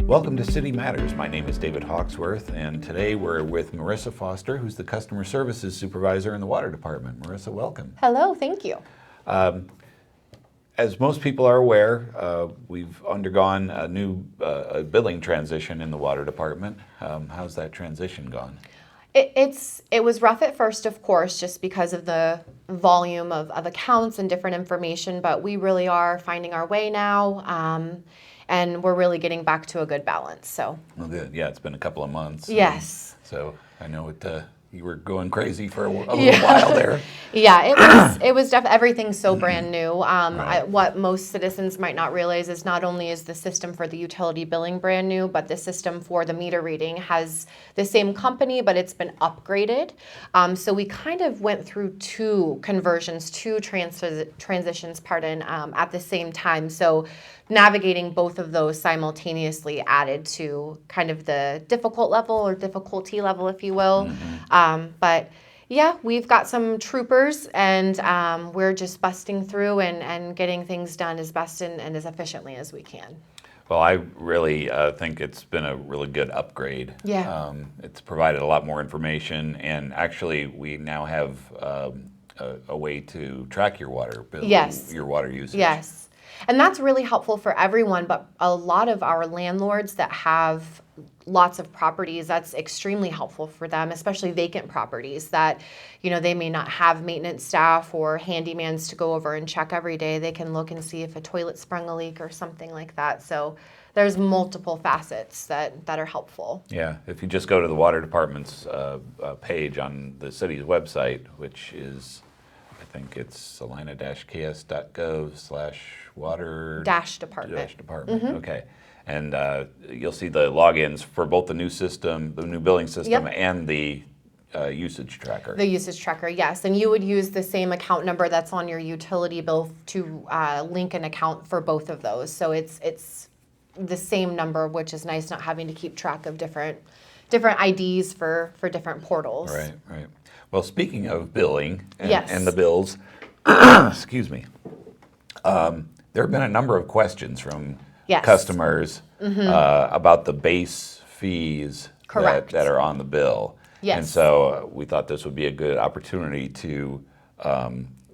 Welcome to City Matters. My name is David Hawksworth, and today we're with Marissa Foster, who's the Customer Services Supervisor in the Water Department. Marissa, welcome. Hello, thank you. As most people are aware, we've undergone a new billing transition in the Water Department. How's that transition gone? It was rough at first, of course, just because of the volume of accounts and different information, but we really are finding our way now, and we're really getting back to a good balance. So. Well, good. Yeah, it's been a couple of months. Yes. So I know you were going crazy for a little while there. Yeah, it was definitely, everything's so brand new. Right. What most citizens might not realize is not only is the system for the utility billing brand new, but the system for the meter reading has the same company, but it's been upgraded. So we kind of went through two conversions, two transitions, at the same time. So navigating both of those simultaneously added to kind of the difficult level or difficulty level, if you will. But yeah, we've got some troopers, and we're just busting through and getting things done as best and as efficiently as we can. Well, I really think it's been a really good upgrade. Yeah. It's provided a lot more information, and actually we now have a way to track your water bill, Yes. your water usage. Yes. And that's really helpful for everyone, but a lot of our landlords that have lots of properties, that's extremely helpful for them, especially vacant properties that, they may not have maintenance staff or handymans to go over and check every day. They can look and see if a toilet sprung a leak or something like that. So there's multiple facets that are helpful. Yeah, if you just go to the Water Department's page on the city's website, which is, I think it's salina-ks.gov/water-department. Department. Okay. And you'll see the logins for both the new system, the new billing system, Yep. and the usage tracker. The usage tracker, yes. And you would use the same account number that's on your utility bill to link an account for both of those. So it's the same number, which is nice, not having to keep track of different IDs for different portals. Right. Well, speaking of billing Yes. and the bills, excuse me, there have been a number of questions from Yes. customers about the base fees Correct. that are on the bill. Yes. And so we thought this would be a good opportunity to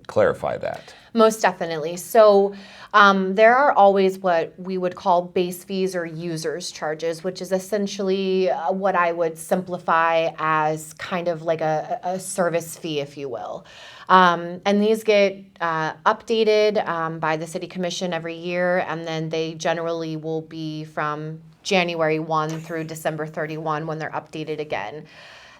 clarify that. Most definitely. So there are always what we would call base fees or users charges, which is essentially what I would simplify as kind of like a service fee, if you will. And these get updated by the City Commission every year, and then they generally will be from January 1 through December 31 when they're updated again.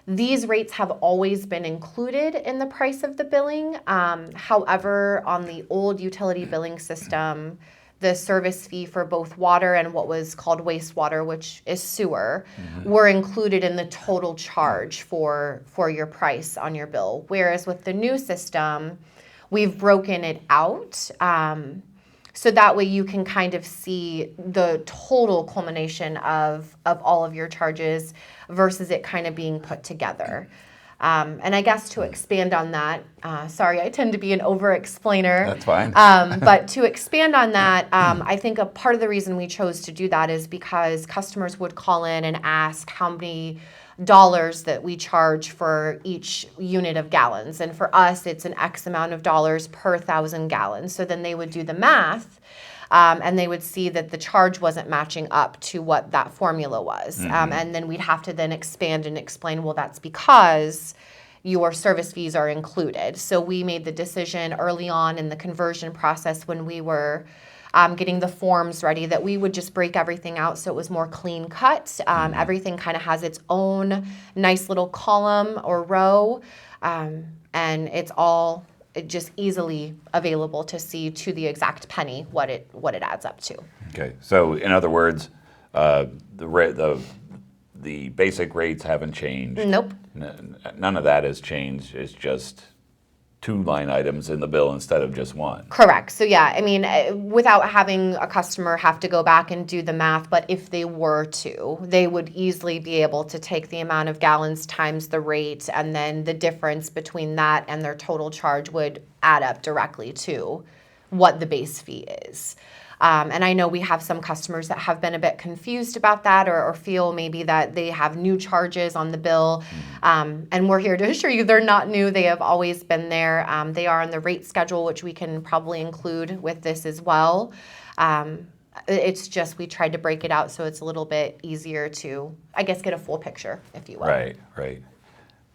These rates have always been included in the price of the billing. However, on the old utility billing system, the service fee for both water and what was called wastewater, which is sewer, were included in the total charge for your price on your bill. Whereas with the new system, we've broken it out. So that way you can kind of see the total culmination of all of your charges versus it kind of being put together. And I guess to expand on that, sorry, I tend to be an over-explainer. That's fine. But to expand on that, I think a part of the reason we chose to do that is because customers would call in and ask how many dollars that we charge for each unit of gallons. And for us, it's an X amount of dollars per 1,000 gallons. So then they would do the math, and they would see that the charge wasn't matching up to what that formula was. And then we'd have to then expand and explain, well, that's because your service fees are included. So we made the decision early on in the conversion process when we were getting the forms ready that we would just break everything out so it was more clean cut. Everything kind of has its own nice little column or row, and it's all just easily available to see to the exact penny what it adds up to. Okay. So in other words, the basic rates haven't changed. Nope. None of that has changed. It's just 2 line items in the bill instead of just 1. Correct. So yeah, I mean, without having a customer have to go back and do the math, but if they were to, they would easily be able to take the amount of gallons times the rate, and then the difference between that and their total charge would add up directly to what the base fee is. And I know we have some customers that have been a bit confused about that or feel maybe that they have new charges on the bill. And we're here to assure you they're not new. They have always been there. They are on the rate schedule, which we can probably include with this as well. It's just we tried to break it out so it's a little bit easier to, I guess, get a full picture, if you will. Right, right.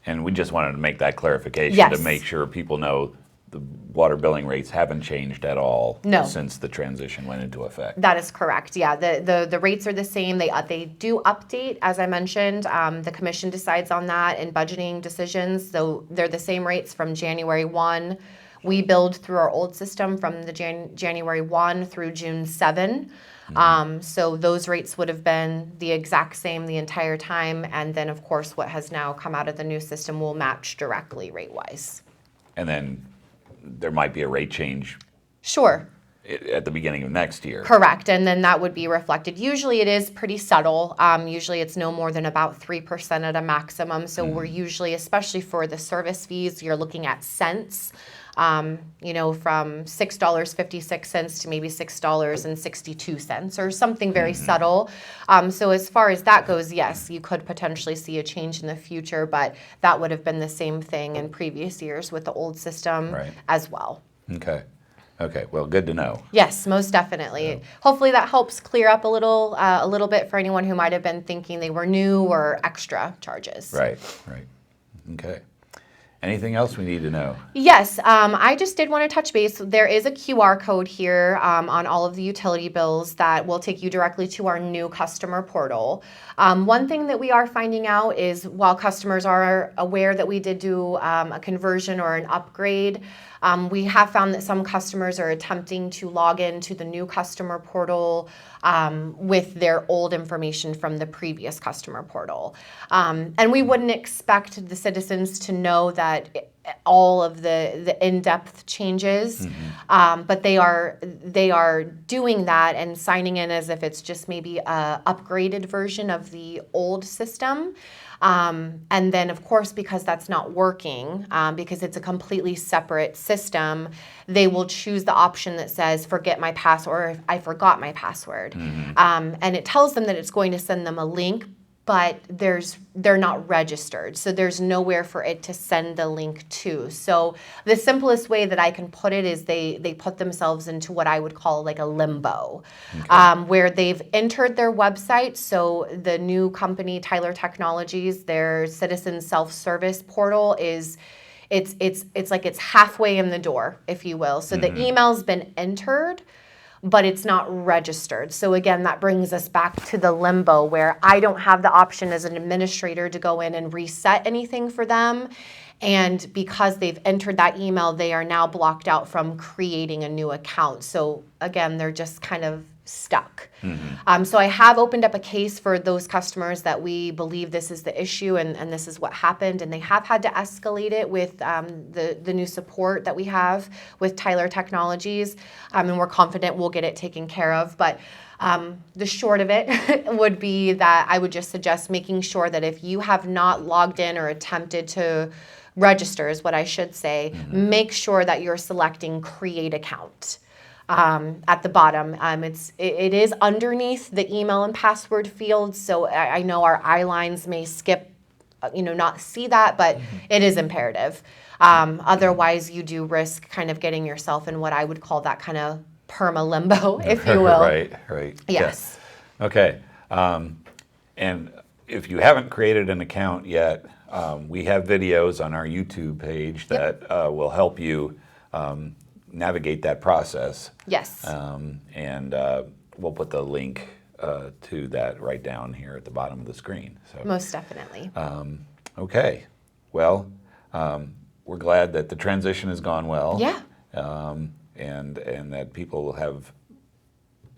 And we just wanted to make that clarification Yes. to make sure people know the water billing rates haven't changed at all No. since the transition went into effect. That is correct. Yeah, the rates are the same. They do update, as I mentioned. The commission decides on that in budgeting decisions. So they're the same rates from January 1. We billed through our old system from the January 1 through June 7. So those rates would have been the exact same the entire time. And then, of course, what has now come out of the new system will match directly rate-wise. And then there might be a rate change Sure. at the beginning of next year. Correct, and then that would be reflected. Usually it is pretty subtle. Usually it's no more than about 3% at a maximum. So we're usually, especially for the service fees, you're looking at cents. From $6.56 to maybe $6.62 or something very subtle. So as far as that goes, yes, you could potentially see a change in the future, but that would have been the same thing in previous years with the old system Right. as well. Okay. Okay. Well, good to know. Yes, most definitely. Hopefully that helps clear up a little bit for anyone who might have been thinking they were new or extra charges. Right. Right. Okay. Anything else we need to know? Yes, I just did want to touch base. There is a QR code here on all of the utility bills that will take you directly to our new customer portal. One thing that we are finding out is while customers are aware that we did do a conversion or an upgrade, we have found that some customers are attempting to log into the new customer portal with their old information from the previous customer portal. And we wouldn't expect the citizens to know that all of the in-depth changes, but they are doing that and signing in as if it's just maybe a upgraded version of the old system. And then, of course, because that's not working, because it's a completely separate system, they will choose the option that says, forget my password, or I forgot my password. And it tells them that it's going to send them a link, but they're not registered. So there's nowhere for it to send the link to. So the simplest way that I can put it is they put themselves into what I would call like a limbo, where they've entered their website. So the new company, Tyler Technologies, their citizen self-service portal is it's like it's halfway in the door, if you will. So the email's been entered, but it's not registered. So again, that brings us back to the limbo where I don't have the option as an administrator to go in and reset anything for them. And because they've entered that email, they are now blocked out from creating a new account. So again, they're just kind of stuck. So I have opened up a case for those customers that we believe this is the issue and this is what happened. And they have had to escalate it with the new support that we have with Tyler Technologies. And we're confident we'll get it taken care of. But the short of it would be that I would just suggest making sure that if you have not logged in or attempted to register is what I should say, make sure that you're selecting create account. At the bottom, it is underneath the email and password field. So I know our eye lines may skip, not see that, but it is imperative. Otherwise, you do risk kind of getting yourself in what I would call that kind of perma limbo, if you will. Right. Yes. Yeah. Okay. And if you haven't created an account yet, we have videos on our YouTube page that will help you navigate that process. Yes. And we'll put the link to that right down here at the bottom of the screen. So, Most definitely. okay. Well, we're glad that the transition has gone well. Yeah. And that people will have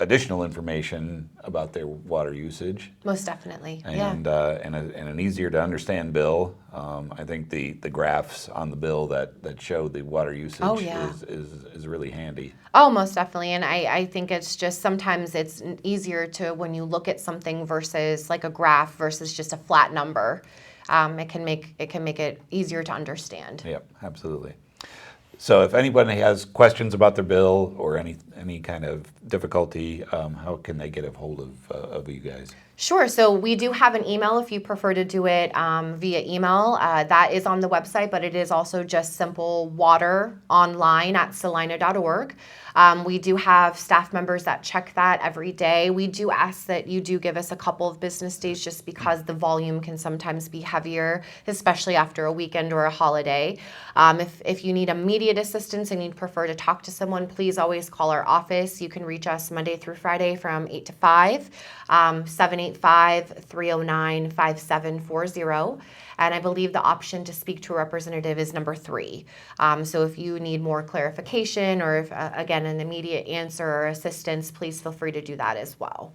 additional information about their water usage. Most definitely. And an easier to understand bill. I think the graphs on the bill that show the water usage is really handy. Oh, most definitely. And I think it's just sometimes it's easier to when you look at something versus like a graph versus just a flat number. It can make it easier to understand. Yep, absolutely. So if anybody has questions about their bill or any kind of difficulty, how can they get a hold of you guys? Sure. So we do have an email if you prefer to do it via email. That is on the website, but it is also just simple water online at salina.org. We do have staff members that check that every day. We do ask that you do give us a couple of business days just because the volume can sometimes be heavier, especially after a weekend or a holiday. If you need immediate assistance and you'd prefer to talk to someone, please always call our office. You can reach us Monday through Friday from 8 to 5, 785-309-5740. And I believe the option to speak to a representative is number 3. So if you need more clarification or if, again, an immediate answer or assistance, please feel free to do that as well.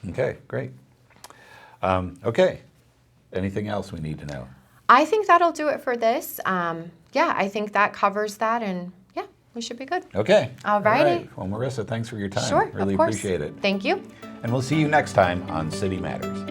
Okay, great. Okay, anything else we need to know? I think that'll do it for this. Yeah, I think that covers that, and yeah, we should be good. Okay. All righty. right. Well, Marissa, thanks for your time. Sure, Really of course. appreciate it. Thank you. And we'll see you next time on City Matters.